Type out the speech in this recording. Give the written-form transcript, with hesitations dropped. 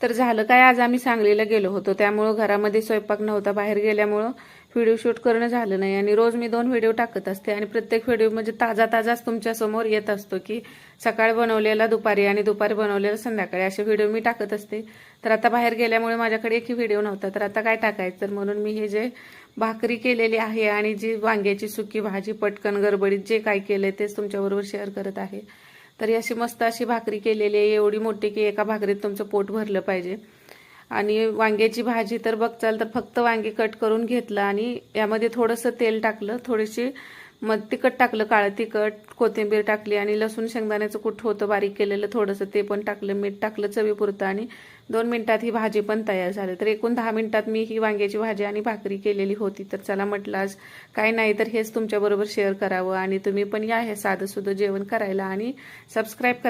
तर झालं काय, आज आम्ही सांगलीला गेलो होतो, त्यामुळं घरामध्ये स्वयंपाक नव्हता, बाहेर गेल्यामुळं व्हिडिओ शूट करणं झालं नाही. आणि रोज मी 2 व्हिडिओ टाकत असते आणि प्रत्येक व्हिडिओ म्हणजे ताजाच तुमच्या समोर येत असतो, की सकाळी बनवलेला दुपारी आणि दुपारी बनवलेला संध्याकाळी, असे व्हिडिओ मी टाकत असते. तर आता बाहेर गेल्यामुळे माझ्याकडे एकही व्हिडिओ नव्हता, तर आता काय टाकायचं, तर म्हणून मी हे जे भाकरी केलेली आहे आणि जी वांग्याची सुकी भाजी पटकन गडबडीत जे काय केलंय तेच तुमच्याबरोबर शेअर करत आहे. तर अशी मस्त अशी भाकरी केलेली आहे, एवढी मोठी की एका भाकरीत तुमचं पोट भरलं पाहिजे. आणि वांग्याची भाजी तर बघचाल तर फक्त वांगी कट करून घेतलं आणि यामध्ये थोडंसं तेल टाकलं, थोडीशी मग तिखट टाकलं, काळं तिखट, कोथिंबीर टाकली आणि लसूण शेंगदाण्याचं कूट होतं बारीक केलेलं थोडंसं ते पण टाकलं, मीठ टाकलं चवीपुरतं आणि 2 मिनिटात ही भाजी पण तयार झाली. तर एकूण 10 मिनिटात मी ही वांग्याची भाजी आणि भाकरी केलेली होती. तर चला म्हटलं आज काय नाही तर हेच तुमच्याबरोबर शेअर करावं आणि तुम्ही पण या हे साधं सुधं जेवण करायला आणि सबस्क्राईब